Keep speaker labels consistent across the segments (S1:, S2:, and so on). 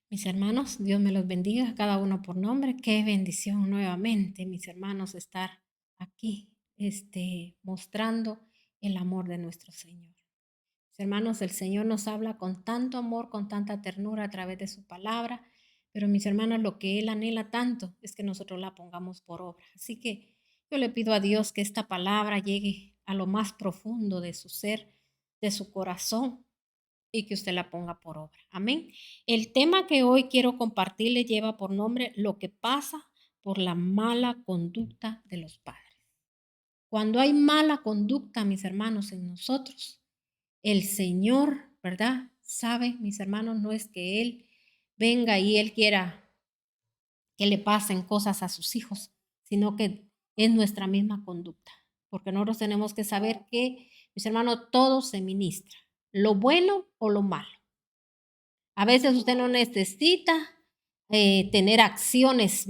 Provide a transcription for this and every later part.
S1: Mis hermanos, Dios me los bendiga, cada uno por nombre. Qué bendición nuevamente, mis hermanos, estar aquí, mostrando el amor de nuestro Señor. Mis hermanos, el Señor nos habla con tanto amor, con tanta ternura a través de su palabra, pero mis hermanos, lo que Él anhela tanto es que nosotros la pongamos por obra. Así que yo le pido a Dios que esta palabra llegue a lo más profundo de su ser, de su corazón, y que usted la ponga por obra. Amén. El tema que hoy quiero compartirle lleva por nombre lo que pasa por la mala conducta de los padres. Cuando hay mala conducta, mis hermanos, en nosotros, el Señor, ¿verdad? Sabe, mis hermanos, no es que Él venga y Él quiera que le pasen cosas a sus hijos, sino que es nuestra misma conducta. Porque nosotros tenemos que saber que, mis hermanos, todo se ministra, lo bueno o lo malo. A veces usted no necesita tener acciones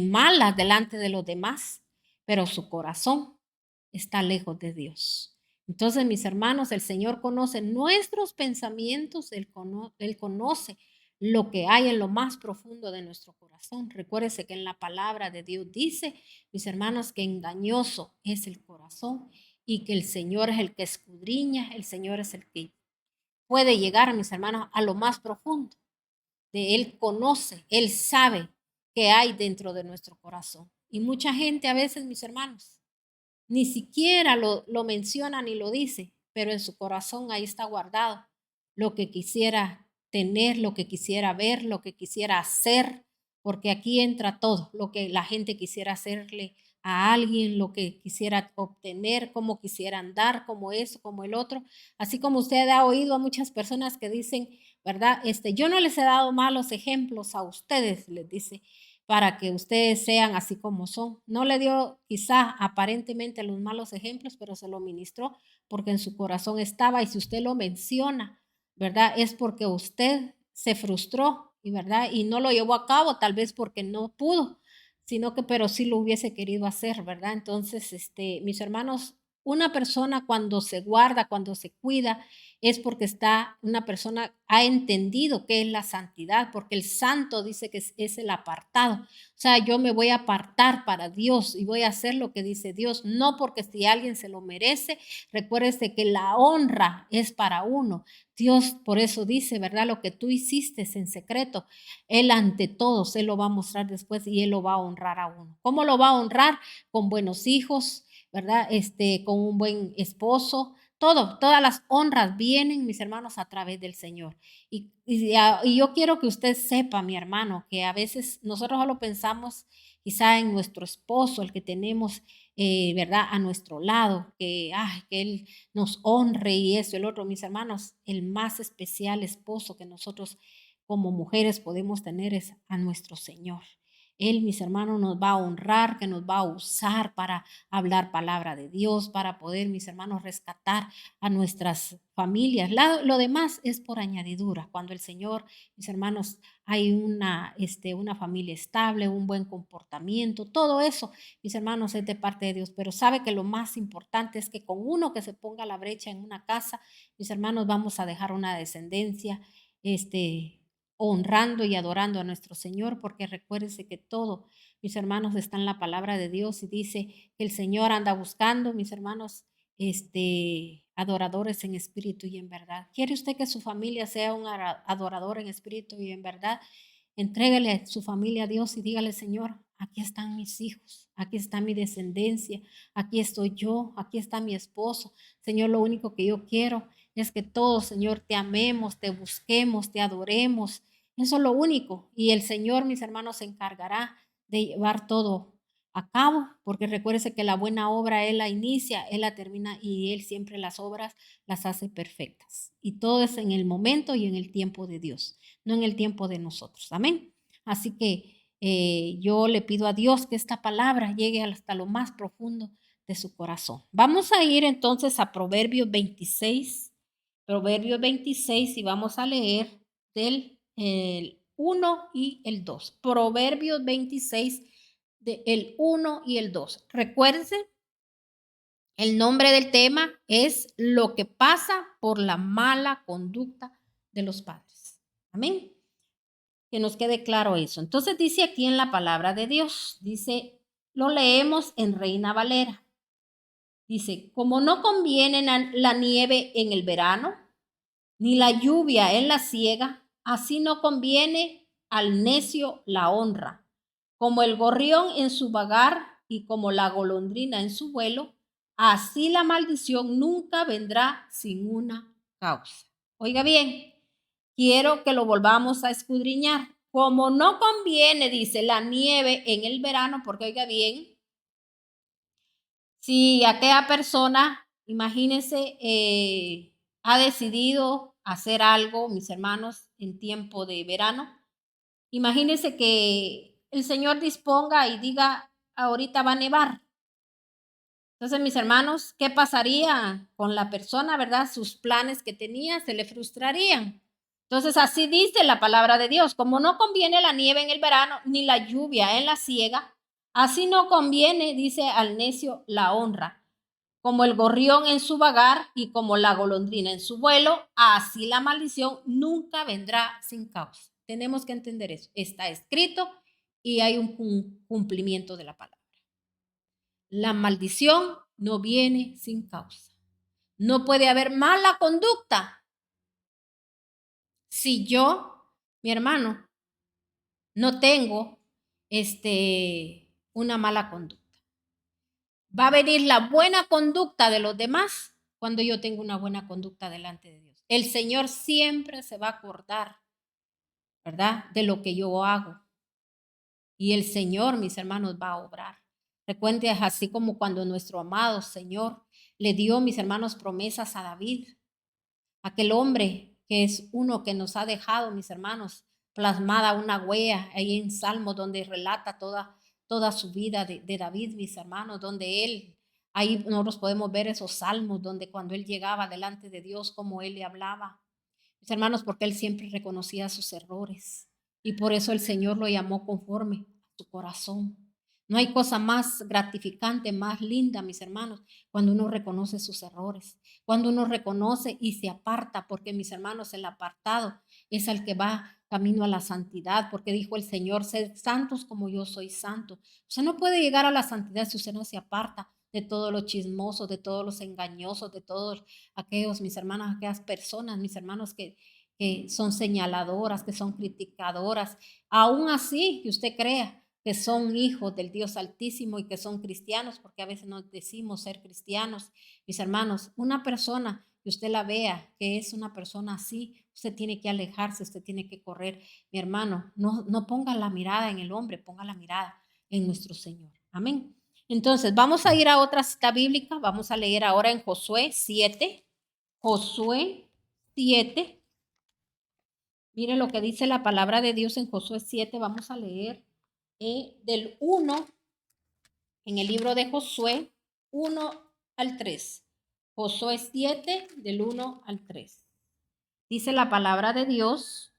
S1: malas delante de los demás, pero su corazón está lejos de Dios. Entonces, mis hermanos, el Señor conoce nuestros pensamientos, Él conoce lo que hay en lo más profundo de nuestro corazón. Recuérdese que en la palabra de Dios dice, mis hermanos, que engañoso es el corazón y que el Señor es el que escudriña, el Señor es el que puede llegar, mis hermanos, a lo más profundo. De Él conoce, Él sabe qué hay dentro de nuestro corazón. Y mucha gente a veces, mis hermanos, ni siquiera lo menciona ni lo dice, pero en su corazón ahí está guardado lo que quisiera tener, lo que quisiera ver, lo que quisiera hacer, porque aquí entra todo, lo que la gente quisiera hacerle a alguien, lo que quisiera obtener, cómo quisiera andar, como eso, como el otro. Así como usted ha oído a muchas personas que dicen, ¿verdad? Yo no les he dado malos ejemplos a ustedes, les dice, para que ustedes sean así como son. No le dio quizá aparentemente los malos ejemplos, pero se lo ministró porque en su corazón estaba y si usted lo menciona, ¿verdad? Es porque usted se frustró y verdad y no lo llevó a cabo tal vez porque no pudo, sino que pero sí lo hubiese querido hacer, ¿verdad? Entonces, mis hermanos, una persona cuando se guarda, cuando se cuida, es porque está una persona ha entendido qué es la santidad, porque el santo dice que es el apartado. O sea, yo me voy a apartar para Dios y voy a hacer lo que dice Dios, no porque si alguien se lo merece, recuérdese que la honra es para uno. Dios por eso dice, ¿verdad? Lo que tú hiciste en secreto, Él ante todos, Él lo va a mostrar después y Él lo va a honrar a uno. ¿Cómo lo va a honrar? Con buenos hijos, ¿verdad? Con un buen esposo, todas las honras vienen, mis hermanos, a través del Señor. Y yo quiero que usted sepa, mi hermano, que a veces nosotros solo pensamos quizá en nuestro esposo, el que tenemos, ¿verdad? A nuestro lado, que Él nos honre y eso, el otro, mis hermanos, el más especial esposo que nosotros como mujeres podemos tener es a nuestro Señor. Él, mis hermanos, nos va a honrar, que nos va a usar para hablar palabra de Dios, para poder, mis hermanos, rescatar a nuestras familias. Lo demás es por añadidura. Cuando el Señor, mis hermanos, hay una familia estable, un buen comportamiento, todo eso, mis hermanos, es de parte de Dios. Pero sabe que lo más importante es que con uno que se ponga la brecha en una casa, mis hermanos, vamos a dejar una descendencia, honrando y adorando a nuestro Señor, porque recuérdense que todo, mis hermanos, está en la palabra de Dios y dice que el Señor anda buscando, mis hermanos, adoradores en espíritu y en verdad. ¿Quiere usted que su familia sea un adorador en espíritu y en verdad? Entréguele su familia a Dios y dígale, Señor, aquí están mis hijos, aquí está mi descendencia, aquí estoy yo, aquí está mi esposo. Señor, lo único que yo quiero es que todos, Señor, te amemos, te busquemos, te adoremos. Eso es lo único. Y el Señor, mis hermanos, se encargará de llevar todo a cabo, porque recuérdese que la buena obra Él la inicia, Él la termina y Él siempre las obras las hace perfectas. Y todo es en el momento y en el tiempo de Dios, no en el tiempo de nosotros. Amén. Así que yo le pido a Dios que esta palabra llegue hasta lo más profundo de su corazón. Vamos a ir entonces a Proverbios 26 y vamos a leer del el 1 y el 2. Proverbios 26 el 1 y el 2. Recuérdense, el nombre del tema es lo que pasa por la mala conducta de los padres. Amén. que nos quede claro eso. Entonces dice aquí en la palabra de Dios, dice, lo leemos en Reina Valera. Dice, como no conviene la nieve en el verano, ni la lluvia en la siega, así no conviene al necio la honra. Como el gorrión en su vagar y como la golondrina en su vuelo, así la maldición nunca vendrá sin una causa. Oiga bien, quiero que lo volvamos a escudriñar. Como no conviene, dice, la nieve en el verano, porque oiga bien, si aquella persona, imagínense, ha decidido hacer algo, mis hermanos, en tiempo de verano, imagínense que el Señor disponga y diga, ahorita va a nevar. Entonces, mis hermanos, ¿qué pasaría con la persona, verdad? Sus planes que tenía se le frustrarían. Entonces, así dice la palabra de Dios, como no conviene la nieve en el verano, ni la lluvia en la siega, así no conviene, dice al necio, la honra. Como el gorrión en su vagar y como la golondrina en su vuelo, así la maldición nunca vendrá sin causa. Tenemos que entender eso. Está escrito y hay un cumplimiento de la palabra. La maldición no viene sin causa. No puede haber mala conducta si yo, mi hermano, no tengo una mala conducta. Va a venir la buena conducta de los demás cuando yo tengo una buena conducta delante de Dios. El Señor siempre se va a acordar, ¿verdad? De lo que yo hago. Y el Señor, mis hermanos, va a obrar. Recuerden, así como cuando nuestro amado Señor le dio, mis hermanos, promesas a David, aquel hombre que es uno que nos ha dejado, mis hermanos, plasmada una huella ahí en Salmo donde relata toda su vida de David, mis hermanos, donde él, ahí nosotros podemos ver esos salmos donde cuando él llegaba delante de Dios, como él le hablaba. Mis hermanos, porque él siempre reconocía sus errores y por eso el Señor lo llamó conforme a su corazón. No hay cosa más gratificante, más linda, mis hermanos, cuando uno reconoce sus errores, cuando uno reconoce y se aparta, porque mis hermanos, el apartado es el que va camino a la santidad, porque dijo el Señor, sed santos como yo soy santo. Usted no puede llegar a la santidad si usted no se aparta de todos los chismosos, de todos los engañosos, de todos aquellos, mis hermanos, aquellas personas, mis hermanos que son señaladoras, que son criticadoras, aún así que usted crea que son hijos del Dios Altísimo y que son cristianos, porque a veces nos decimos ser cristianos. Mis hermanos, una persona que usted la vea que es una persona así, usted tiene que alejarse, usted tiene que correr. Mi hermano, no ponga la mirada en el hombre, ponga la mirada en nuestro Señor. Amén. Entonces, vamos a ir a otra cita bíblica, vamos a leer ahora en Josué 7. Josué 7. Mire lo que dice la palabra de Dios en Josué 7. Vamos a leer del 1 en el libro de Josué 1 al 3. Josué 7 del 1 al 3. Dice la palabra de Dios.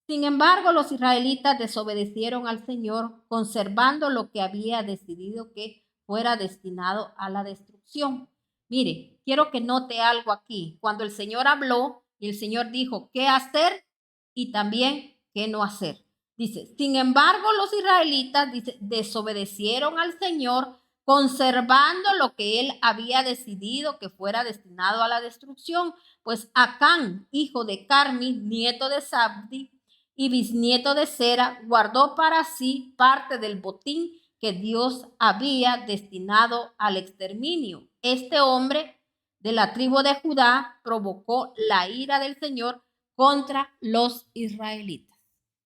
S1: Sin embargo, los israelitas desobedecieron al Señor, conservando lo que había decidido que fuera destinado a la destrucción. Mire, quiero que note algo aquí. Cuando el Señor habló y el Señor dijo qué hacer y también qué no hacer. Dice, sin embargo, los israelitas desobedecieron al Señor, conservando lo que él había decidido que fuera destinado a la destrucción. Pues Acán, hijo de Carmi, nieto de Sabdi, y bisnieto de Sera, guardó para sí parte del botín que Dios había destinado al exterminio. Este hombre de la tribu de Judá provocó la ira del Señor contra los israelitas.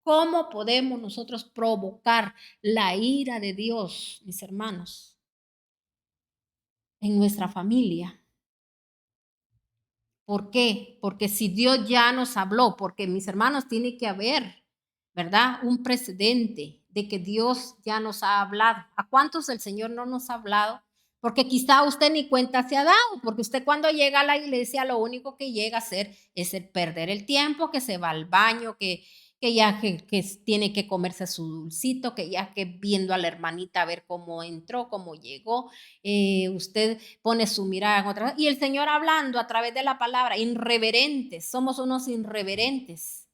S1: ¿Cómo podemos nosotros provocar la ira de Dios, mis hermanos, en nuestra familia? ¿Por qué? Porque si Dios ya nos habló, porque mis hermanos, tiene que haber, ¿verdad? Un precedente de que Dios ya nos ha hablado. ¿A cuántos el Señor no nos ha hablado? Porque quizá usted ni cuenta se ha dado, porque usted cuando llega a la iglesia lo único que llega a hacer es el perder el tiempo, que se va al baño, que ya que tiene que comerse su dulcito, que ya que viendo a la hermanita a ver cómo entró, cómo llegó, usted pone su mirada en otra. Y el Señor hablando a través de la palabra, irreverentes, somos unos irreverentes.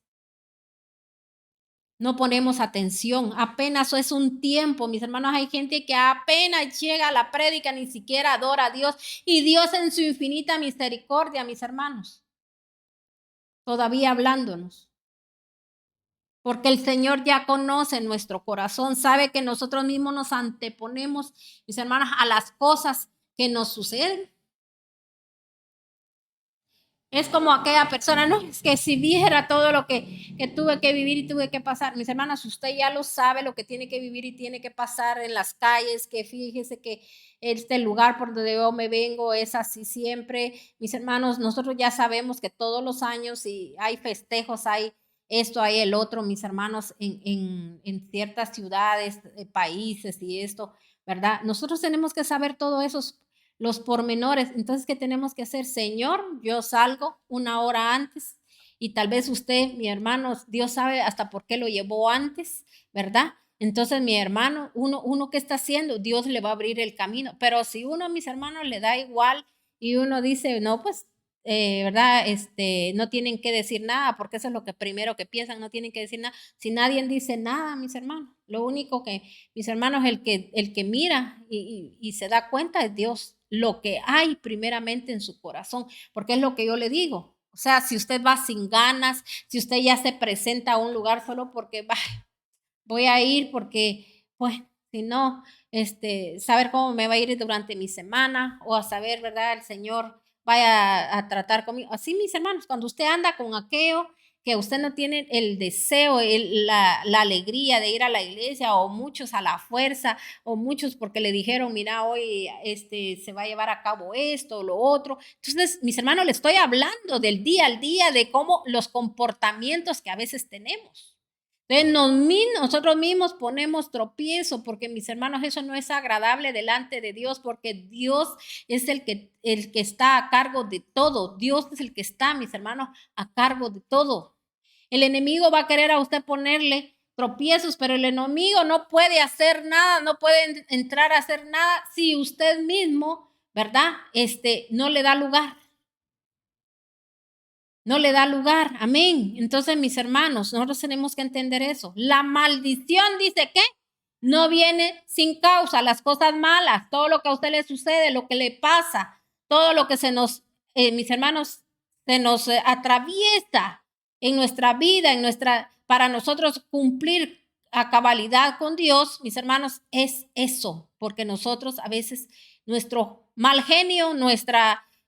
S1: no ponemos atención. Apenas es un tiempo, mis hermanos, hay gente que apenas llega a la prédica, ni siquiera adora a Dios. Y Dios en su infinita misericordia, mis hermanos, todavía hablándonos. Porque el Señor ya conoce nuestro corazón, sabe que nosotros mismos nos anteponemos, mis hermanos, a las cosas que nos suceden. Es como aquella persona, no, es que si viera todo lo que tuve que vivir y tuve que pasar. Mis hermanas, usted ya lo sabe, lo que tiene que vivir y tiene que pasar en las calles, que fíjese que este lugar por donde yo me vengo es así siempre. Mis hermanos, nosotros ya sabemos que todos los años y hay festejos, hay esto, hay el otro, mis hermanos, en ciertas ciudades, países y esto, ¿verdad? Nosotros tenemos que saber todo eso, los pormenores. Entonces, ¿qué tenemos que hacer? Señor, yo salgo una hora antes y tal vez usted, mi hermano, Dios sabe hasta por qué lo llevó antes, ¿verdad? Entonces, mi hermano, uno ¿qué está haciendo? Dios le va a abrir el camino. Pero si uno, mis hermanos, le da igual y uno dice, no, pues, ¿verdad? No tienen que decir nada, porque eso es lo que primero que piensan, no tienen que decir nada. Si nadie dice nada, mis hermanos, lo único que, mis hermanos, el que mira y se da cuenta es Dios, lo que hay primeramente en su corazón, porque es lo que yo le digo. O sea, si usted va sin ganas, si usted ya se presenta a un lugar solo porque voy a ir porque, pues, si no, saber cómo me va a ir durante mi semana o a saber, ¿verdad? El Señor vaya a tratar conmigo. Así, mis hermanos, cuando usted anda con aquello que usted no tiene el deseo, la alegría de ir a la iglesia, o muchos a la fuerza, o muchos porque le dijeron, mira, hoy se va a llevar a cabo esto o lo otro. Entonces, mis hermanos, le estoy hablando del día al día, de cómo los comportamientos que a veces tenemos. Entonces, nosotros mismos ponemos tropiezo, porque mis hermanos, eso no es agradable delante de Dios, porque Dios es el que está a cargo de todo. Dios es el que está, mis hermanos, a cargo de todo. El enemigo va a querer a usted ponerle tropiezos, pero el enemigo no puede hacer nada, no puede entrar a hacer nada si usted mismo, ¿verdad? No le da lugar. No le da lugar. Amén. Entonces, mis hermanos, nosotros tenemos que entender eso. La maldición dice que no viene sin causa. Las cosas malas, todo lo que a usted le sucede, lo que le pasa, todo lo que mis hermanos, se nos atraviesa en nuestra vida, para nosotros cumplir a cabalidad con Dios, mis hermanos, es eso, porque nosotros a veces nuestro mal genio,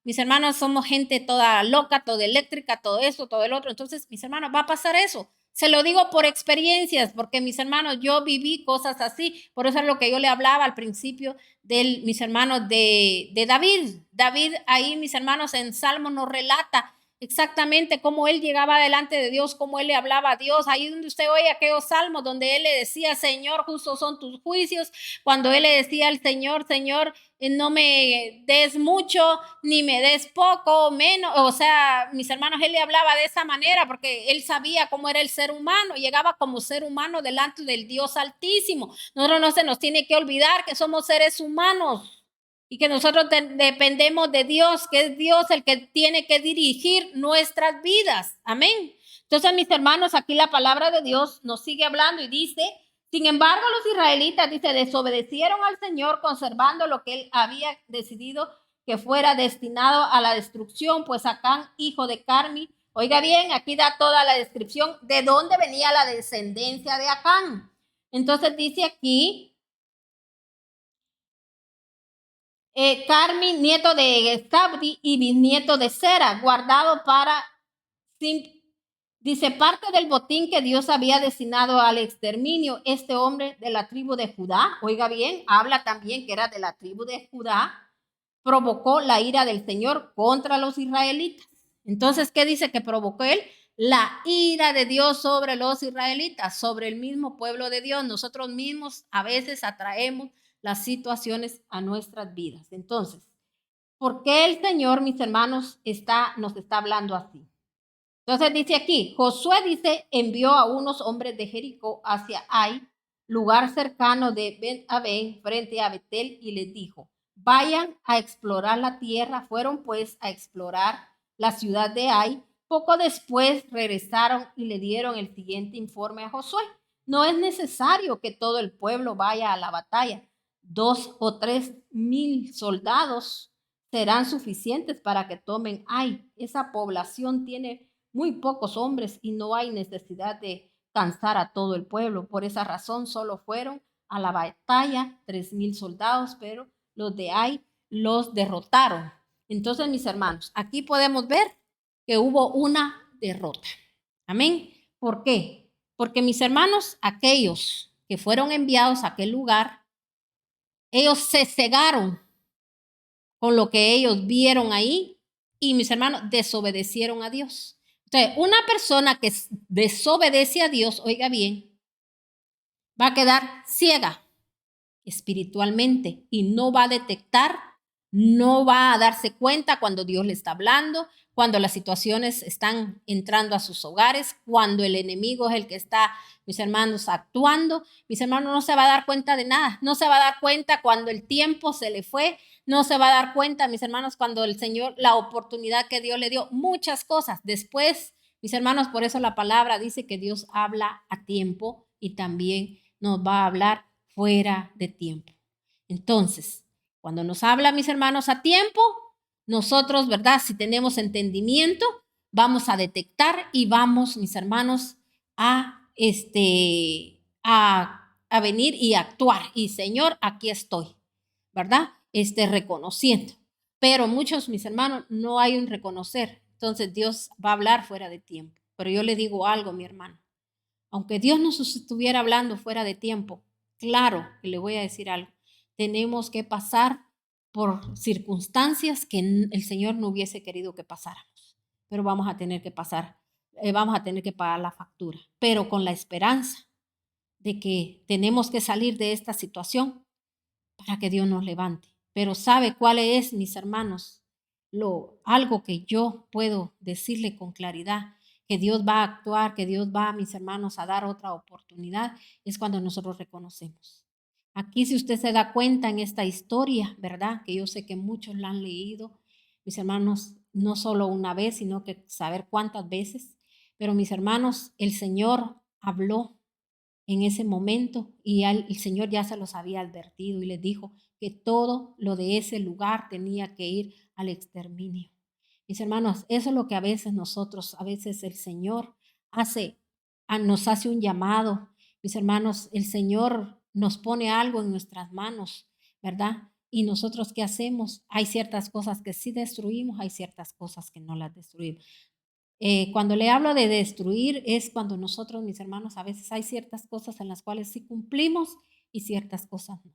S1: mis hermanos, somos gente toda loca, toda eléctrica, todo eso, todo el otro. Entonces, mis hermanos, va a pasar eso. Se lo digo por experiencias, porque mis hermanos, yo viví cosas así. Por eso es lo que yo le hablaba al principio mis hermanos, de David. David ahí, mis hermanos, en Salmo nos relata exactamente cómo él llegaba delante de Dios, cómo él le hablaba a Dios. Ahí donde usted oye aquellos salmos donde él le decía, Señor, justos son tus juicios. Cuando él le decía al Señor, Señor, no me des mucho, ni me des poco, menos. O sea, mis hermanos, él le hablaba de esa manera porque él sabía cómo era el ser humano. Llegaba como ser humano delante del Dios Altísimo. Nosotros no se nos tiene que olvidar que somos seres humanos y que nosotros dependemos de Dios, que es Dios el que tiene que dirigir nuestras vidas. Amén. Entonces, mis hermanos, aquí la palabra de Dios nos sigue hablando y dice, sin embargo, los israelitas, dice, desobedecieron al Señor conservando lo que él había decidido que fuera destinado a la destrucción, pues Acán, hijo de Carmi, oiga bien, aquí da toda la descripción de dónde venía la descendencia de Acán. Entonces dice aquí, Carmi, nieto de Zabdi y bisnieto de Sera, guardado para, dice, parte del botín que Dios había destinado al exterminio. Este hombre de la tribu de Judá, oiga bien, habla también que era de la tribu de Judá, provocó la ira del Señor contra los israelitas. Entonces, ¿qué dice que provocó él? La ira de Dios sobre los israelitas, sobre el mismo pueblo de Dios. Nosotros mismos a veces atraemos las situaciones a nuestras vidas. Entonces, ¿por qué el Señor, mis hermanos, nos está hablando así? Entonces dice aquí, Josué dice, envió a unos hombres de Jericó hacia Ai, lugar cercano de Ben-Aben, frente a Betel, y les dijo, vayan a explorar la tierra. Fueron pues a explorar la ciudad de Ai. Poco después regresaron y le dieron el siguiente informe a Josué. No es necesario que todo el pueblo vaya a la batalla. 2 o 3 mil soldados serán suficientes para que tomen Ai. Esa población tiene muy pocos hombres y no hay necesidad de cansar a todo el pueblo. Por esa razón solo fueron a la batalla 3,000 soldados, pero los de Ai los derrotaron. Entonces, mis hermanos, aquí podemos ver que hubo una derrota. Amén. ¿Por qué? Porque mis hermanos, aquellos que fueron enviados a aquel lugar, ellos se cegaron con lo que ellos vieron ahí y mis hermanos desobedecieron a Dios. Entonces, una persona que desobedece a Dios, oiga bien, va a quedar ciega espiritualmente y no va a detectar, no va a darse cuenta cuando Dios le está hablando, cuando las situaciones están entrando a sus hogares, cuando el enemigo es el que está, mis hermanos, actuando. Mis hermanos, no se va a dar cuenta de nada, no se va a dar cuenta cuando el tiempo se le fue, no se va a dar cuenta, mis hermanos, cuando el Señor, la oportunidad que Dios le dio, muchas cosas. Después, mis hermanos, por eso la palabra dice que Dios habla a tiempo y también nos va a hablar fuera de tiempo. Entonces, cuando nos habla, mis hermanos, a tiempo, nosotros, ¿verdad? Si tenemos entendimiento, vamos a detectar y vamos, mis hermanos, a venir y actuar. Y Señor, aquí estoy, ¿verdad? Reconociendo. Pero muchos, mis hermanos, no hay un reconocer. Entonces Dios va a hablar fuera de tiempo. Pero yo le digo algo, mi hermano. Aunque Dios nos estuviera hablando fuera de tiempo, claro que le voy a decir algo. Tenemos que pasar por circunstancias que el Señor no hubiese querido que pasáramos. Pero vamos a tener que pasar, vamos a tener que pagar la factura. Pero con la esperanza de que tenemos que salir de esta situación para que Dios nos levante. Pero ¿sabe cuál es, mis hermanos? Algo que yo puedo decirle con claridad, que Dios va a actuar, que Dios va, mis hermanos, a dar otra oportunidad, es cuando nosotros reconocemos. Aquí, si usted se da cuenta en esta historia, ¿verdad? Que yo sé que muchos la han leído, mis hermanos, no solo una vez, sino que saber cuántas veces. Pero mis hermanos, el Señor habló en ese momento y el Señor ya se los había advertido y les dijo que todo lo de ese lugar tenía que ir al exterminio. Mis hermanos, eso es lo que a veces nosotros, a veces el Señor hace, nos hace un llamado. Mis hermanos, el Señor nos pone algo en nuestras manos, ¿verdad? Y nosotros, ¿qué hacemos? Hay ciertas cosas que sí destruimos, hay ciertas cosas que no las destruimos. Cuando le hablo de destruir es cuando nosotros, mis hermanos, a veces hay ciertas cosas en las cuales sí cumplimos y ciertas cosas no.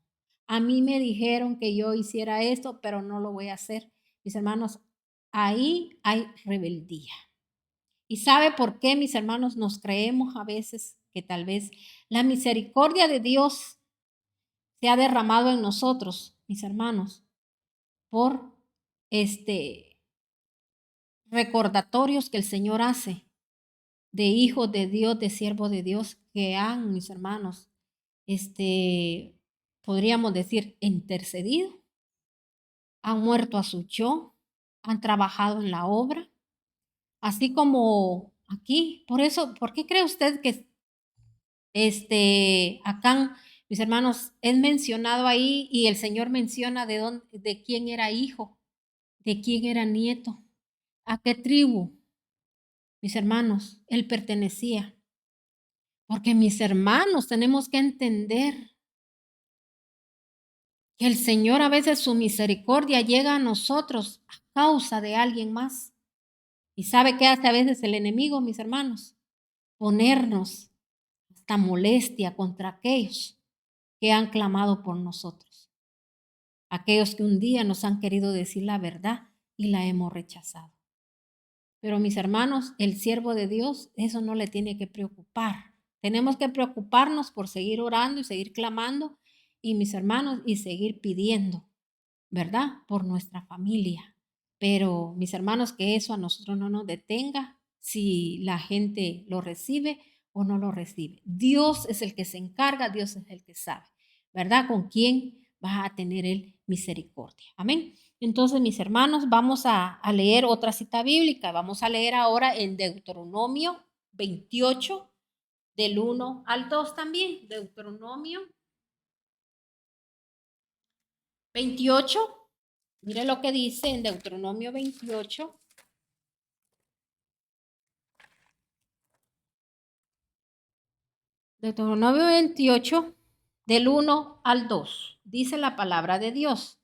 S1: A mí me dijeron que yo hiciera esto, pero no lo voy a hacer. Mis hermanos, ahí hay rebeldía. ¿Y sabe por qué, mis hermanos, nos creemos a veces que tal vez la misericordia de Dios se ha derramado en nosotros, mis hermanos, por recordatorios que el Señor hace de hijos de Dios, de siervos de Dios que han, mis hermanos, podríamos decir, intercedido, han muerto a su yo, han trabajado en la obra, así como aquí. Por eso, ¿por qué cree usted que acá, mis hermanos, es mencionado ahí y el Señor menciona de quién era hijo, de quién era nieto, a qué tribu, mis hermanos, él pertenecía? Porque mis hermanos, tenemos que entender que el Señor a veces su misericordia llega a nosotros a causa de alguien más. ¿Y sabe qué hace a veces el enemigo, mis hermanos? Ponernos esta molestia contra aquellos que han clamado por nosotros. Aquellos que un día nos han querido decir la verdad y la hemos rechazado. Pero mis hermanos, el siervo de Dios, eso no le tiene que preocupar. Tenemos que preocuparnos por seguir orando y seguir clamando y mis hermanos y seguir pidiendo, ¿verdad? Por nuestra familia. Pero mis hermanos, que eso a nosotros no nos detenga si la gente lo recibe o no lo recibe. Dios es el que se encarga, Dios es el que sabe, ¿verdad? Con quién va a tener él misericordia. Amén. Entonces, mis hermanos, vamos a leer otra cita bíblica. Vamos a leer ahora en Deuteronomio 28, del 1 al 2 también. Deuteronomio 28. Mire lo que dice en Deuteronomio 28. Deuteronomio 28, del 1 al 2. Dice la palabra de Dios.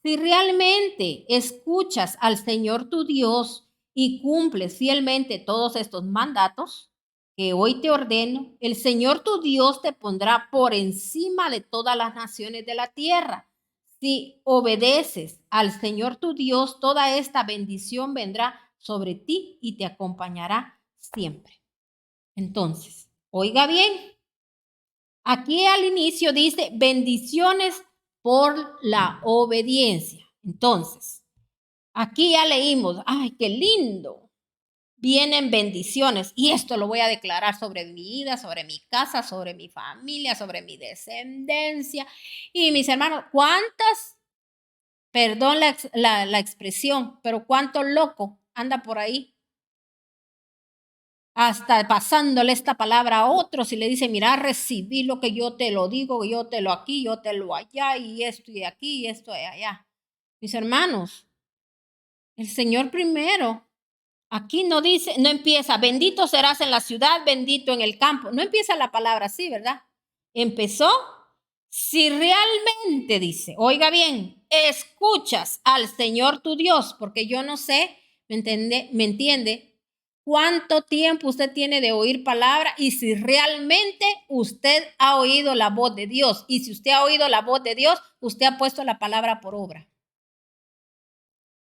S1: Si realmente escuchas al Señor tu Dios y cumples fielmente todos estos mandatos que hoy te ordeno, el Señor tu Dios te pondrá por encima de todas las naciones de la tierra. Si obedeces al Señor tu Dios, toda esta bendición vendrá sobre ti y te acompañará siempre. Entonces, oiga bien, aquí al inicio dice bendiciones por la obediencia. Entonces, aquí ya leímos, ay, qué lindo. Vienen bendiciones y esto lo voy a declarar sobre mi vida, sobre mi casa, sobre mi familia, sobre mi descendencia. Y mis hermanos, ¿cuántas, perdón la expresión, pero cuánto loco anda por ahí hasta pasándole esta palabra a otros y le dice, mira, recibí lo que yo te lo digo, yo te lo aquí, yo te lo allá, y esto y aquí, y esto y allá. Mis hermanos, el Señor primero, aquí no dice, no empieza, bendito serás en la ciudad, bendito en el campo. No empieza la palabra así, ¿verdad? Empezó, si realmente dice, oiga bien, escuchas al Señor tu Dios, porque yo no sé, ¿me entiende? ¿Cuánto tiempo usted tiene de oír palabra y si realmente usted ha oído la voz de Dios? Y si usted ha oído la voz de Dios, usted ha puesto la palabra por obra.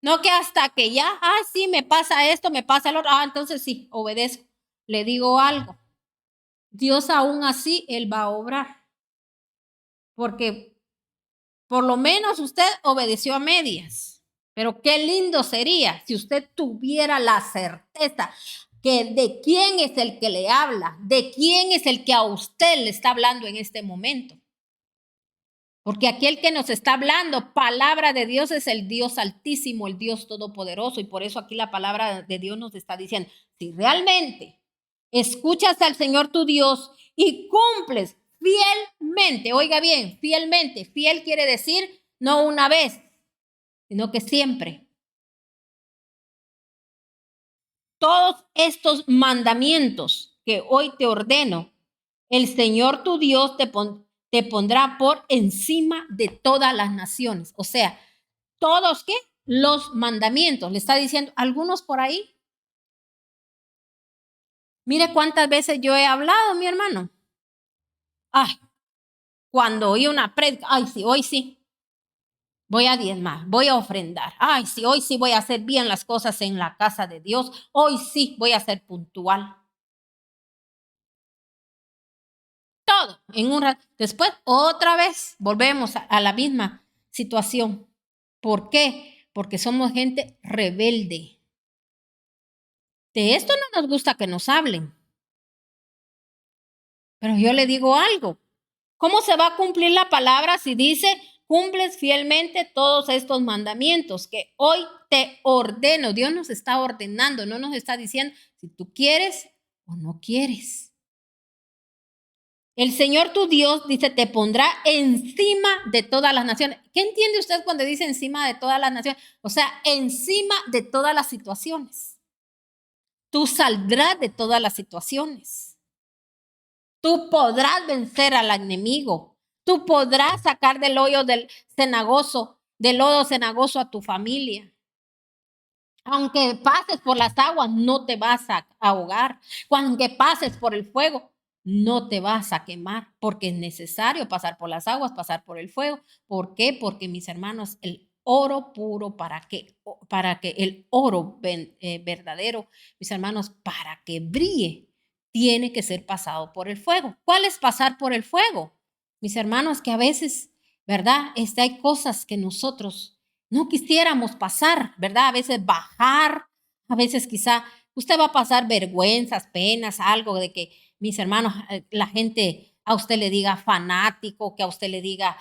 S1: No que hasta que ya, sí, me pasa esto, me pasa lo otro, entonces sí, obedezco. Le digo algo, Dios aún así, Él va a obrar, porque por lo menos usted obedeció a medias. Pero qué lindo sería si usted tuviera la certeza que de quién es el que le habla, de quién es el que a usted le está hablando en este momento. Porque aquel que nos está hablando, palabra de Dios, es el Dios altísimo, el Dios todopoderoso. Y por eso aquí la palabra de Dios nos está diciendo, si realmente escuchas al Señor tu Dios y cumples fielmente, oiga bien, fielmente, fiel quiere decir no una vez, sino que siempre. Todos estos mandamientos que hoy te ordeno, el Señor tu Dios te pondrá por encima de todas las naciones. O sea, todos, ¿qué? Los mandamientos. Le está diciendo, algunos por ahí. Mire cuántas veces yo he hablado, mi hermano. Ay, cuando oí una prédica, ay, sí, hoy sí. Voy a diezmar, voy a ofrendar. Ay, sí, hoy sí voy a hacer bien las cosas en la casa de Dios. Hoy sí voy a ser puntual. Todo en un rato. Después, otra vez, volvemos a la misma situación. ¿Por qué? Porque somos gente rebelde. De esto no nos gusta que nos hablen. Pero yo le digo algo. ¿Cómo se va a cumplir la palabra si dice, cumples fielmente todos estos mandamientos que hoy te ordeno? Dios nos está ordenando, no nos está diciendo si tú quieres o no quieres. El Señor tu Dios, dice, te pondrá encima de todas las naciones. ¿Qué entiende usted cuando dice encima de todas las naciones? O sea, encima de todas las situaciones. Tú saldrás de todas las situaciones. Tú podrás vencer al enemigo. Tú podrás sacar del hoyo del lodo cenagoso a tu familia. Aunque pases por las aguas, no te vas a ahogar. Aunque pases por el fuego, no te vas a quemar, porque es necesario pasar por las aguas, pasar por el fuego. ¿Por qué? Porque, mis hermanos, el oro puro, para que el oro verdadero, mis hermanos, para que brille, tiene que ser pasado por el fuego. ¿Cuál es pasar por el fuego? Mis hermanos, que a veces, ¿verdad? Hay cosas que nosotros no quisiéramos pasar, ¿verdad? A veces bajar, a veces quizá usted va a pasar vergüenzas, penas, algo de que mis hermanos, la gente a usted le diga fanático, que a usted le diga,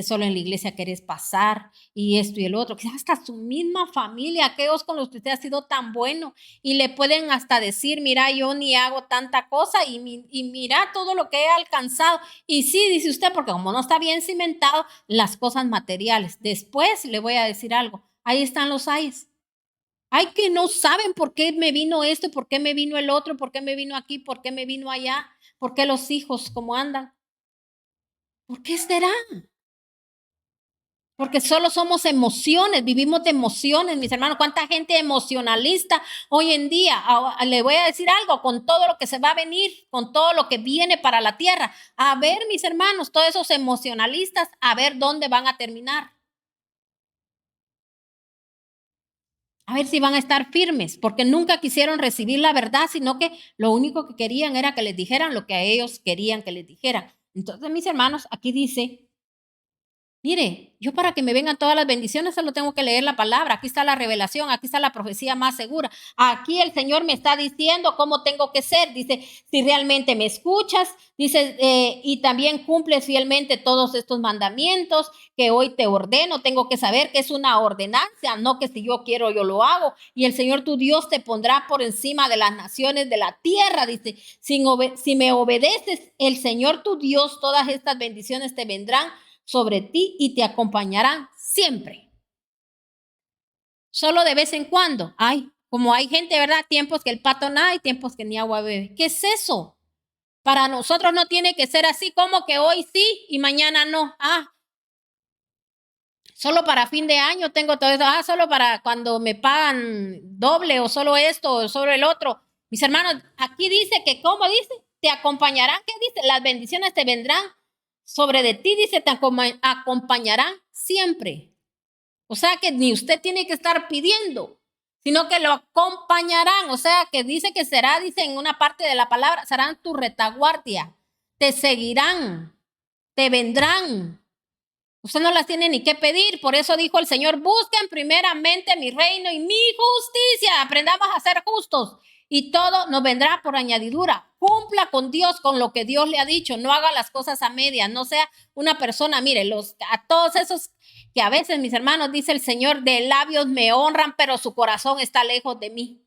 S1: solo en la iglesia querés pasar y esto y el otro, quizás hasta su misma familia, aquellos con los que usted ha sido tan bueno y le pueden hasta decir, mira, yo ni hago tanta cosa y mira todo lo que he alcanzado. Y sí, dice usted, porque como no está bien cimentado las cosas materiales. Después le voy a decir algo, ahí están los ayes. Hay que no saben por qué me vino esto, por qué me vino el otro, por qué me vino aquí, por qué me vino allá, por qué los hijos cómo andan. ¿Por qué será? Porque solo somos emociones, vivimos de emociones, mis hermanos. ¿Cuánta gente emocionalista hoy en día? Le voy a decir algo, con todo lo que se va a venir, con todo lo que viene para la tierra. A ver, mis hermanos, todos esos emocionalistas, a ver dónde van a terminar. A ver si van a estar firmes, porque nunca quisieron recibir la verdad, sino que lo único que querían era que les dijeran lo que a ellos querían que les dijeran. Entonces, mis hermanos, aquí dice, mire, yo para que me vengan todas las bendiciones solo tengo que leer la palabra. Aquí está la revelación, aquí está la profecía más segura. Aquí el Señor me está diciendo cómo tengo que ser. Dice, si realmente me escuchas, dice, y también cumples fielmente todos estos mandamientos que hoy te ordeno. Tengo que saber que es una ordenanza, no que si yo quiero yo lo hago. Y el Señor tu Dios te pondrá por encima de las naciones de la tierra. Dice, si me obedeces, el Señor tu Dios, todas estas bendiciones te vendrán sobre ti y te acompañarán siempre. Solo de vez en cuando. Ay, como hay gente, ¿verdad? Tiempos que el pato nada y tiempos que ni agua bebe. ¿Qué es eso? Para nosotros no tiene que ser así como que hoy sí y mañana no. Solo para fin de año tengo todo eso. Solo para cuando me pagan doble o solo esto o solo el otro. Mis hermanos, aquí dice que, ¿cómo dice? Te acompañarán. ¿Qué dice? Las bendiciones te vendrán sobre de ti, dice, te acompañarán siempre. O sea que ni usted tiene que estar pidiendo, sino que lo acompañarán. O sea que dice que será, dice en una parte de la palabra, serán tu retaguardia, te seguirán, te vendrán. Usted no las tiene ni que pedir, por eso dijo el Señor, busquen primeramente mi reino y mi justicia, aprendamos a ser justos y todo nos vendrá por añadidura. Cumpla con Dios, con lo que Dios le ha dicho, no haga las cosas a medias, no sea una persona, mire, a todos esos que a veces, mis hermanos, dice el Señor, de labios me honran, pero su corazón está lejos de mí.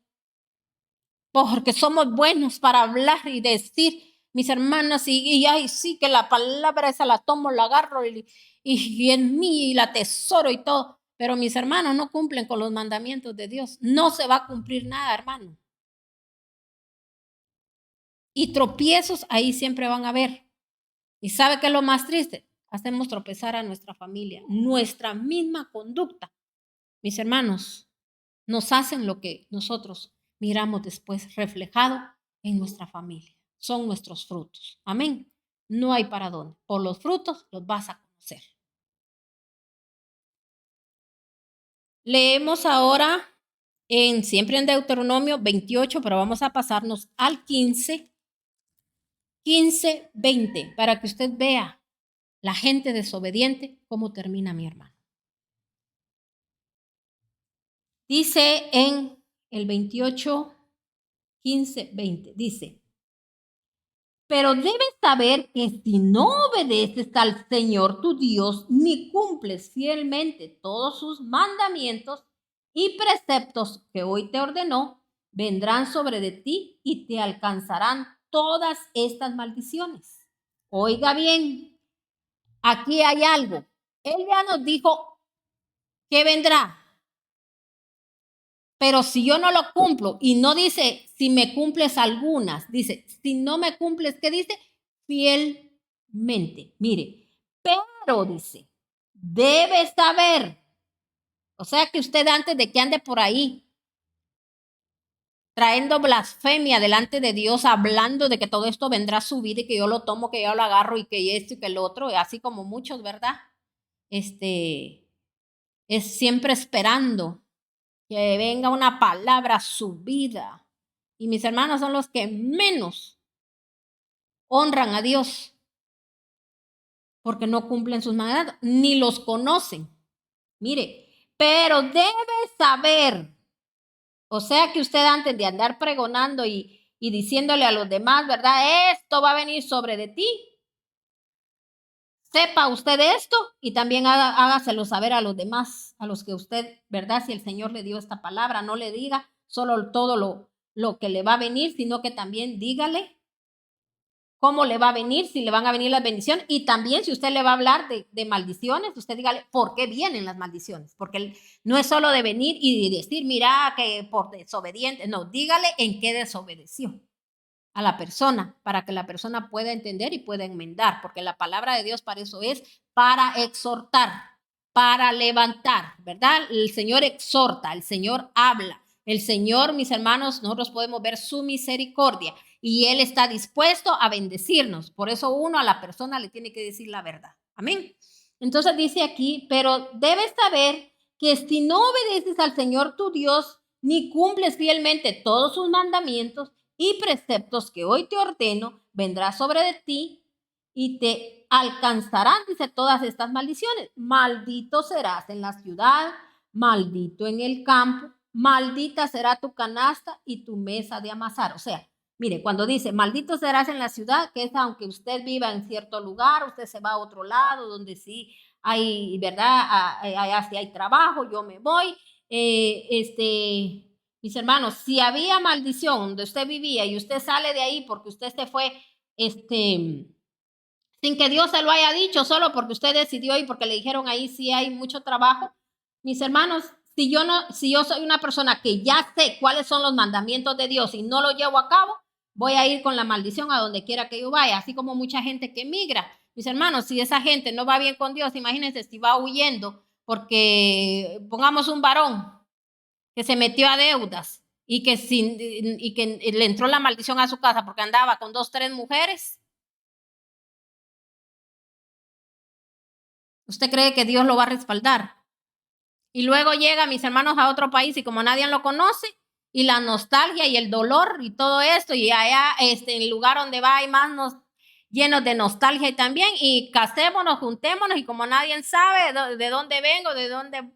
S1: Porque somos buenos para hablar y decir, mis hermanas, y ay, sí, que la palabra esa la tomo, la agarro y en mí la tesoro y todo. Pero mis hermanos no cumplen con los mandamientos de Dios. No se va a cumplir nada, hermano. Y tropiezos ahí siempre van a haber. ¿Y sabe qué es lo más triste? Hacemos tropezar a nuestra familia. Nuestra misma conducta, mis hermanos, nos hacen lo que nosotros miramos después reflejado en nuestra familia. Son nuestros frutos. Amén. No hay para dónde. Por los frutos los vas a conocer. Leemos ahora siempre en Deuteronomio 28, pero vamos a pasarnos al 15, 20, para que usted vea la gente desobediente, cómo termina, mi hermano. Dice en el 28, 15, 20, dice, pero debes saber que si no obedeces al Señor tu Dios, ni cumples fielmente todos sus mandamientos y preceptos que hoy te ordenó, vendrán sobre de ti y te alcanzarán todas estas maldiciones. Oiga bien, aquí hay algo. Él ya nos dijo que vendrá. Pero si yo no lo cumplo y no dice si me cumples algunas, dice si no me cumples, ¿qué dice? Fielmente. Mire, pero dice, debes saber. O sea que usted antes de que ande por ahí trayendo blasfemia delante de Dios, hablando de que todo esto vendrá a su vida y que yo lo tomo, que yo lo agarro y que esto y que el otro, así como muchos, ¿verdad? Es siempre esperando que venga una palabra a su vida. Y mis hermanos son los que menos honran a Dios porque no cumplen sus mandatos, ni los conocen. Mire, pero debe saber, o sea que usted antes de andar pregonando y diciéndole a los demás, ¿verdad? Esto va a venir sobre de ti. sepa usted esto y también hágaselo saber a los demás, a los que usted, ¿verdad? Si el Señor le dio esta palabra, no le diga solo todo lo que le va a venir, sino que también dígale cómo le va a venir, si le van a venir las bendiciones. Y también si usted le va a hablar de maldiciones, usted dígale por qué vienen las maldiciones. Porque no es solo de venir y decir, mira, que por desobediente. No, dígale en qué desobedeció a la persona, para que la persona pueda entender y pueda enmendar, porque la palabra de Dios para eso es, para exhortar, para levantar, ¿verdad? El Señor exhorta, el Señor habla, el Señor, mis hermanos, nosotros podemos ver su misericordia y Él está dispuesto a bendecirnos. Por eso uno a la persona le tiene que decir la verdad. Amén. Entonces dice aquí, pero debes saber que si no obedeces al Señor tu Dios, ni cumples fielmente todos sus mandamientos y preceptos que hoy te ordeno, vendrá sobre de ti y te alcanzarán, dice, todas estas maldiciones. Maldito serás en la ciudad, maldito en el campo, maldita será tu canasta y tu mesa de amasar. O sea, mire, cuando dice maldito serás en la ciudad, que es aunque usted viva en cierto lugar, usted se va a otro lado donde sí hay, ¿verdad? Allá sí hay trabajo, yo me voy. Mis hermanos, si había maldición donde usted vivía y usted sale de ahí porque usted se fue, sin que Dios se lo haya dicho, solo porque usted decidió y porque le dijeron ahí sí hay mucho trabajo. Mis hermanos, si yo soy una persona que ya sé cuáles son los mandamientos de Dios y no lo llevo a cabo, voy a ir con la maldición a donde quiera que yo vaya, así como mucha gente que emigra. Mis hermanos, si esa gente no va bien con Dios, imagínense si va huyendo porque pongamos un varón que se metió a deudas y que le entró la maldición a su casa porque andaba con 2, 3 mujeres. ¿Usted cree que Dios lo va a respaldar? Y luego llega, mis hermanos, a otro país y como nadie lo conoce, y la nostalgia y el dolor y todo esto, y allá en el lugar donde va hay más llenos de nostalgia y también, y casémonos, juntémonos, y como nadie sabe de dónde vengo, de dónde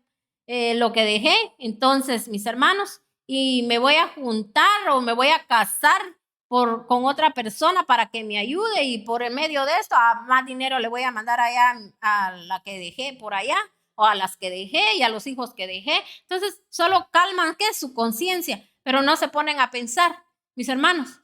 S1: lo que dejé, entonces, mis hermanos, y me voy a juntar o me voy a casar con otra persona para que me ayude, y por el medio de esto, más dinero le voy a mandar allá a la que dejé por allá, o a las que dejé y a los hijos que dejé. Entonces, solo calman, ¿qué? Su conciencia, pero no se ponen a pensar, mis hermanos,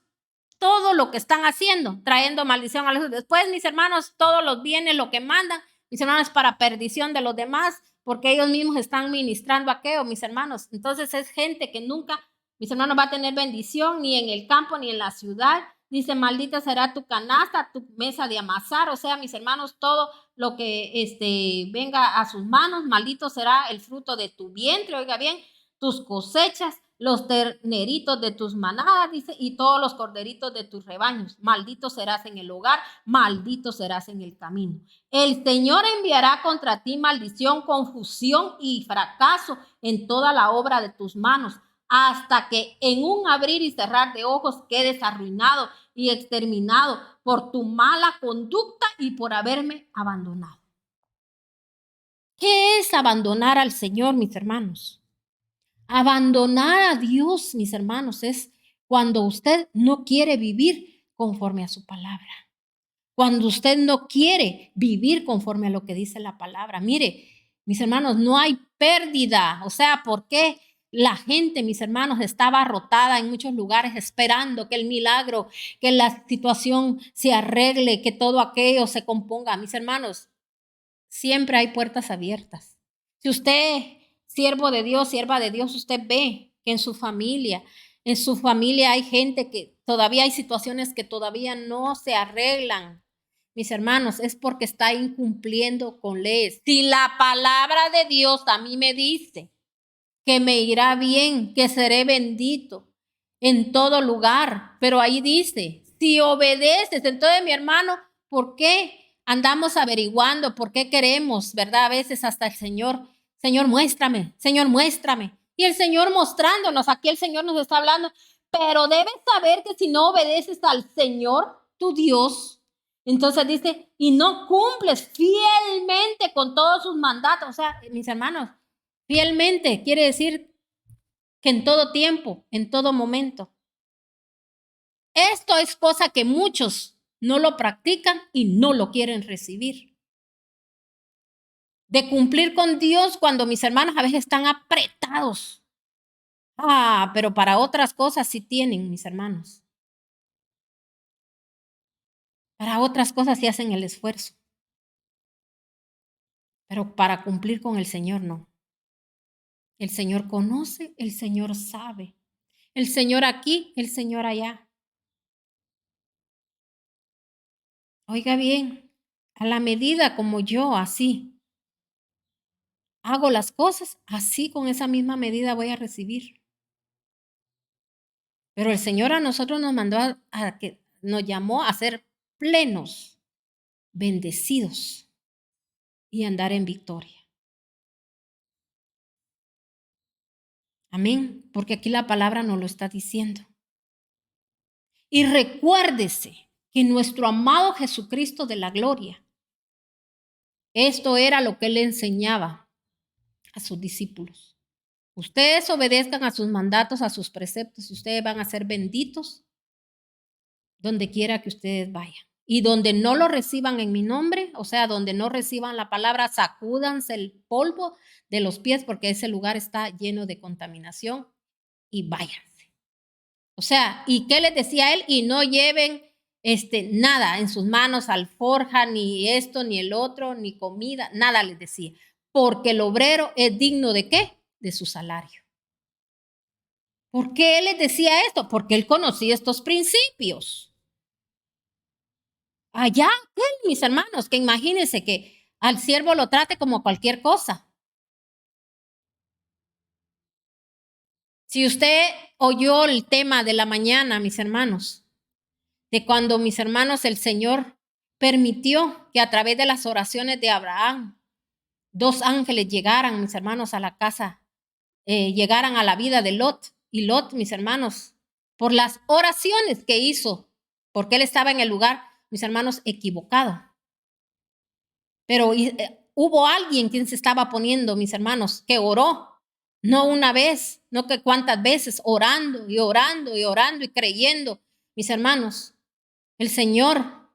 S1: todo lo que están haciendo, trayendo maldición a los después, mis hermanos, todos los bienes, lo que mandan, mis hermanos, para perdición de los demás, porque ellos mismos están ministrando aquello, mis hermanos. Entonces, es gente que nunca, mis hermanos, va a tener bendición ni en el campo ni en la ciudad. Dice, maldita será tu canasta, tu mesa de amasar. O sea, mis hermanos, todo lo que venga a sus manos, maldito será el fruto de tu vientre, oiga bien, tus cosechas, los terneritos de tus manadas, dice, y todos los corderitos de tus rebaños. Maldito serás en el hogar, maldito serás en el camino. El Señor enviará contra ti maldición, confusión y fracaso en toda la obra de tus manos, hasta que en un abrir y cerrar de ojos quedes arruinado y exterminado por tu mala conducta y por haberme abandonado. ¿Qué es abandonar al Señor, mis hermanos? Abandonar a Dios, mis hermanos, es cuando usted no quiere vivir conforme a su palabra. Cuando usted no quiere vivir conforme a lo que dice la palabra. Mire, mis hermanos, no hay pérdida. O sea, ¿por qué la gente, mis hermanos, estaba abarrotada en muchos lugares esperando que el milagro, que la situación se arregle, que todo aquello se componga? Mis hermanos, siempre hay puertas abiertas. Si usted, siervo de Dios, sierva de Dios, usted ve que en su familia hay gente que todavía hay situaciones que todavía no se arreglan. Mis hermanos, es porque está incumpliendo con leyes. Si la palabra de Dios a mí me dice que me irá bien, que seré bendito en todo lugar, pero ahí dice, si obedeces, entonces mi hermano, ¿por qué andamos averiguando? ¿Por qué queremos, verdad? A veces hasta el Señor, muéstrame, Señor, muéstrame. Y el Señor mostrándonos, aquí el Señor nos está hablando, pero debes saber que si no obedeces al Señor, tu Dios, entonces dice, y no cumples fielmente con todos sus mandatos. O sea, mis hermanos, fielmente quiere decir que en todo tiempo, en todo momento. Esto es cosa que muchos no lo practican y no lo quieren recibir. de cumplir con Dios cuando mis hermanos a veces están apretados. Pero para otras cosas sí tienen, mis hermanos. Para otras cosas sí hacen el esfuerzo, pero para cumplir con el Señor no. El Señor conoce, el Señor sabe. El Señor aquí, el Señor allá. Oiga bien, a la medida como yo así hago las cosas, así con esa misma medida voy a recibir. Pero el Señor a nosotros nos mandó a que nos llamó a ser plenos, bendecidos y andar en victoria. Amén, porque aquí la palabra nos lo está diciendo. Y recuérdese que nuestro amado Jesucristo de la gloria, esto era lo que él enseñaba a sus discípulos. Ustedes obedezcan a sus mandatos, a sus preceptos, y ustedes van a ser benditos donde quiera que ustedes vayan. Y donde no lo reciban en mi nombre, o sea, donde no reciban la palabra, sacúdanse el polvo de los pies porque ese lugar está lleno de contaminación y váyanse. O sea, ¿y qué les decía él? Y no lleven nada en sus manos, alforja, ni esto, ni el otro, ni comida, nada les decía. Porque el obrero es digno ¿de qué? De su salario. ¿Por qué él les decía esto? Porque él conocía estos principios. Allá, mis hermanos, que imagínense que al siervo lo trate como cualquier cosa. Si usted oyó el tema de la mañana, mis hermanos, de cuando mis hermanos el Señor permitió que a través de las oraciones de Abraham, 2 ángeles llegaran, mis hermanos, a la casa, llegaran a la vida de Lot. Y Lot, mis hermanos, por las oraciones que hizo, porque él estaba en el lugar, mis hermanos, equivocado. Pero hubo alguien quien se estaba poniendo, mis hermanos, que oró. No una vez, no que cuántas veces, orando y orando y orando y creyendo, mis hermanos. El Señor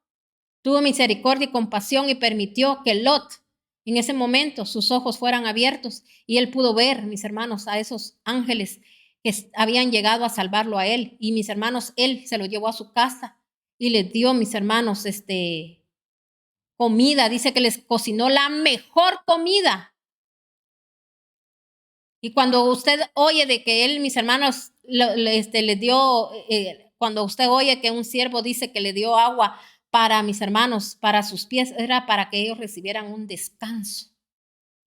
S1: tuvo misericordia y compasión y permitió que Lot, en ese momento, sus ojos fueran abiertos y él pudo ver, mis hermanos, a esos ángeles que habían llegado a salvarlo a él. Y mis hermanos, él se lo llevó a su casa y les dio, mis hermanos, comida. Dice que les cocinó la mejor comida. Y cuando usted oye de que él, mis hermanos, le dio, cuando usted oye que un siervo dice que le dio agua para mis hermanos, para sus pies, era para que ellos recibieran un descanso.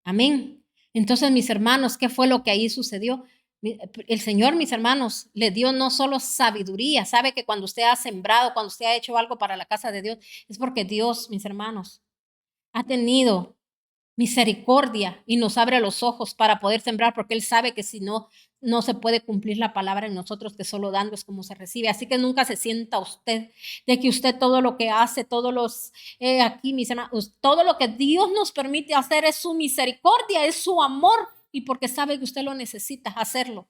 S1: Amén. Entonces, mis hermanos, ¿qué fue lo que ahí sucedió? El Señor, mis hermanos, le dio no solo sabiduría. Sabe que cuando usted ha sembrado, cuando usted ha hecho algo para la casa de Dios, es porque Dios, mis hermanos, ha tenido misericordia y nos abre los ojos para poder sembrar, porque Él sabe que si no, no se puede cumplir la palabra en nosotros, que solo dando es como se recibe. Así que nunca se sienta usted de que usted todo lo que hace, todos los, aquí mis hermanos, todo lo que Dios nos permite hacer es su misericordia, es su amor, y porque sabe que usted lo necesita hacerlo.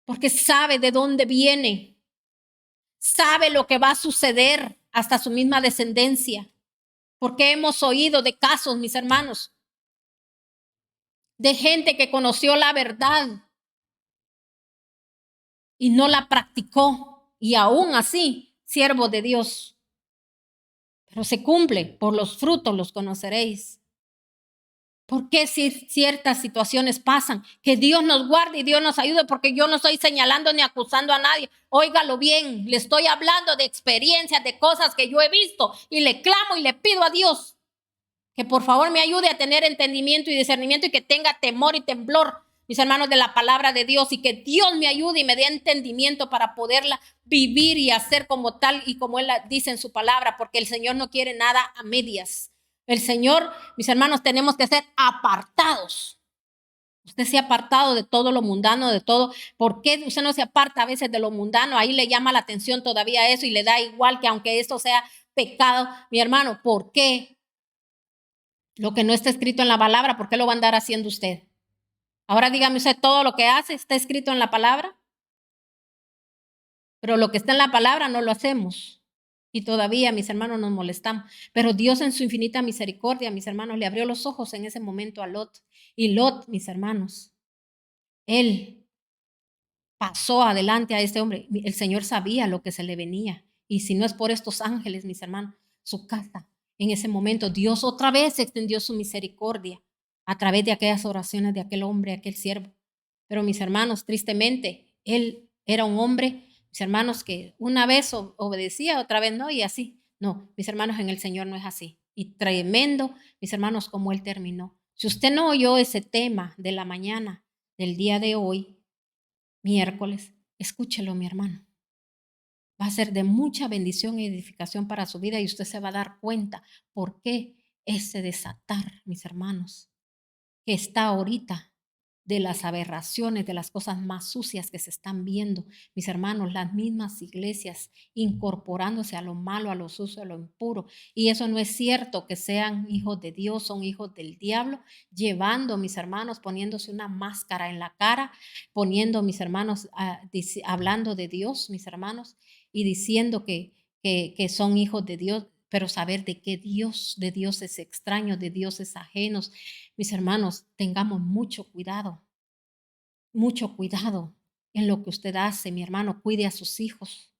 S1: Porque sabe de dónde viene, sabe lo que va a suceder hasta su misma descendencia. Porque hemos oído de casos, mis hermanos, de gente que conoció la verdad y no la practicó, y aún así, siervo de Dios. Pero se cumple, por los frutos los conoceréis. ¿Por qué si ciertas situaciones pasan? Que Dios nos guarde y Dios nos ayude, porque yo no estoy señalando ni acusando a nadie. Óigalo bien, le estoy hablando de experiencias, de cosas que yo he visto, y le clamo y le pido a Dios que por favor me ayude a tener entendimiento y discernimiento y que tenga temor y temblor, mis hermanos, de la palabra de Dios, y que Dios me ayude y me dé entendimiento para poderla vivir y hacer como tal y como Él dice en su palabra, porque el Señor no quiere nada a medias. El Señor, mis hermanos, tenemos que ser apartados. Usted se ha apartado de todo lo mundano, de todo. ¿Por qué usted no se aparta a veces de lo mundano? Ahí le llama la atención todavía eso y le da igual que aunque esto sea pecado, mi hermano, ¿por qué? Lo que no está escrito en la palabra, ¿por qué lo va a andar haciendo usted? Ahora dígame usted, todo lo que hace está escrito en la palabra, pero lo que está en la palabra no lo hacemos. Y todavía, mis hermanos, nos molestamos. Pero Dios en su infinita misericordia, mis hermanos, le abrió los ojos en ese momento a Lot. Y Lot, mis hermanos, él pasó adelante a este hombre. El Señor sabía lo que se le venía. Y si no es por estos ángeles, mis hermanos, su casa, en ese momento, Dios otra vez extendió su misericordia a través de aquellas oraciones de aquel hombre, aquel siervo. Pero mis hermanos, tristemente, él era un hombre, mis hermanos, que una vez obedecía, otra vez no, y así. No, mis hermanos, en el Señor no es así. Y tremendo, mis hermanos, como él terminó. Si usted no oyó ese tema de la mañana del día de hoy, miércoles, escúchelo, mi hermano. Va a ser de mucha bendición y edificación para su vida y usted se va a dar cuenta por qué ese desatar, mis hermanos, que está ahorita de las aberraciones, de las cosas más sucias que se están viendo. Mis hermanos, las mismas iglesias incorporándose a lo malo, a lo sucio, a lo impuro. Y eso no es cierto que sean hijos de Dios, son hijos del diablo, llevando, mis hermanos, poniéndose una máscara en la cara, poniendo, mis hermanos, hablando de Dios, mis hermanos, y diciendo que son hijos de Dios, pero saber de qué Dios, de dioses extraños, de dioses ajenos. Mis hermanos, tengamos mucho cuidado en lo que usted hace, mi hermano, cuide a sus hijos.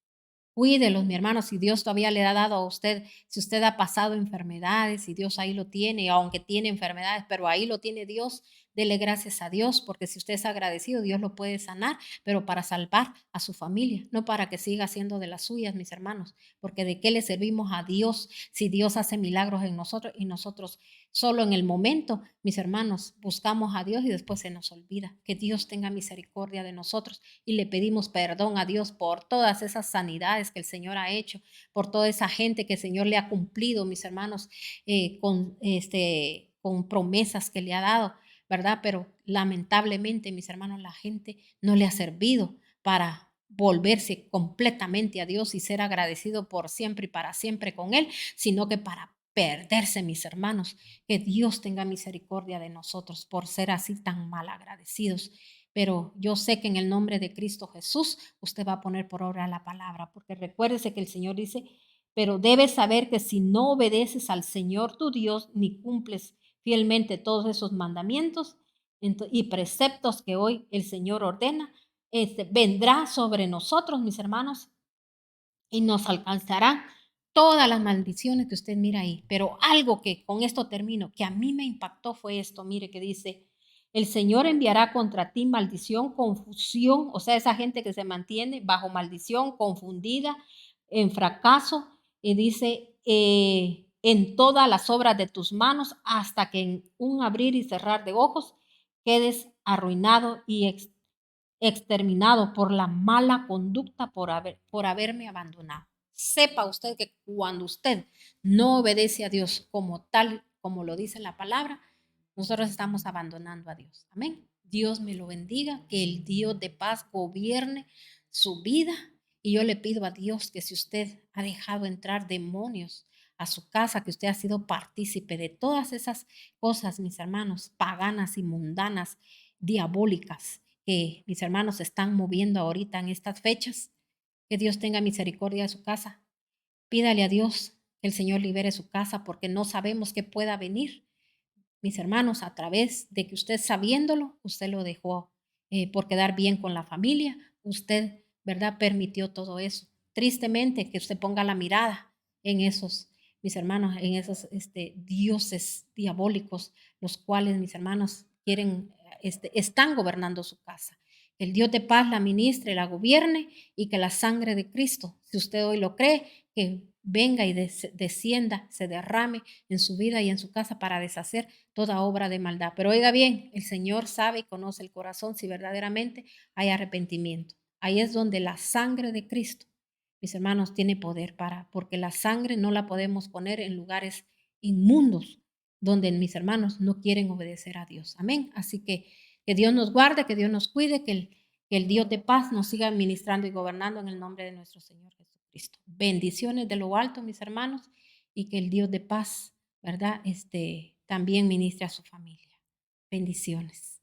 S1: Cuídelos, mi hermano, si Dios todavía le ha dado a usted, si usted ha pasado enfermedades y Dios ahí lo tiene, aunque tiene enfermedades, pero ahí lo tiene Dios, dele gracias a Dios, porque si usted es agradecido, Dios lo puede sanar, pero para salvar a su familia, no para que siga haciendo de las suyas, mis hermanos, porque de qué le servimos a Dios si Dios hace milagros en nosotros y nosotros solo en el momento, mis hermanos, buscamos a Dios y después se nos olvida. Que Dios tenga misericordia de nosotros y le pedimos perdón a Dios por todas esas sanidades que el Señor ha hecho, por toda esa gente que el Señor le ha cumplido, mis hermanos, con promesas que le ha dado, ¿verdad? Pero lamentablemente, mis hermanos, la gente no le ha servido para volverse completamente a Dios y ser agradecido por siempre y para siempre con Él, sino que para perderse, mis hermanos. Que Dios tenga misericordia de nosotros por ser así tan mal agradecidos. Pero yo sé que en el nombre de Cristo Jesús usted va a poner por obra la palabra, porque recuérdese que el Señor dice, pero debes saber que si no obedeces al Señor tu Dios ni cumples fielmente todos esos mandamientos y preceptos que hoy el Señor ordena, vendrá sobre nosotros, mis hermanos, y nos alcanzarán todas las maldiciones que usted mira ahí. Pero algo que con esto termino, que a mí me impactó fue esto, mire que dice, el Señor enviará contra ti maldición, confusión, o sea, esa gente que se mantiene bajo maldición, confundida, en fracaso, y dice, en todas las obras de tus manos, hasta que en un abrir y cerrar de ojos quedes arruinado y exterminado por la mala conducta por haberme abandonado. Sepa usted que cuando usted no obedece a Dios como tal, como lo dice la palabra, nosotros estamos abandonando a Dios. Amén. Dios me lo bendiga, que el Dios de paz gobierne su vida. Y yo le pido a Dios que si usted ha dejado entrar demonios a su casa, que usted ha sido partícipe de todas esas cosas, mis hermanos, paganas y mundanas, diabólicas, que mis hermanos están moviendo ahorita en estas fechas. Que Dios tenga misericordia de su casa. Pídale a Dios que el Señor libere su casa porque no sabemos qué pueda venir. Mis hermanos, a través de que usted sabiéndolo, usted lo dejó por quedar bien con la familia, usted, ¿verdad? Permitió todo eso. Tristemente que usted ponga la mirada en esos, mis hermanos, en esos dioses diabólicos, los cuales, mis hermanos, están gobernando su casa. El Dios de paz la ministre, la gobierne y que la sangre de Cristo, si usted hoy lo cree, que venga y descienda, se derrame en su vida y en su casa para deshacer toda obra de maldad. Pero oiga bien, el Señor sabe y conoce el corazón si verdaderamente hay arrepentimiento. Ahí es donde la sangre de Cristo, mis hermanos, tiene poder porque la sangre no la podemos poner en lugares inmundos donde mis hermanos no quieren obedecer a Dios. Amén. Así que Dios nos guarde, que Dios nos cuide, que el Dios de paz nos siga administrando y gobernando en el nombre de nuestro Señor Jesucristo. Bendiciones de lo alto, mis hermanos, y que el Dios de paz, ¿verdad? También ministre a su familia. Bendiciones.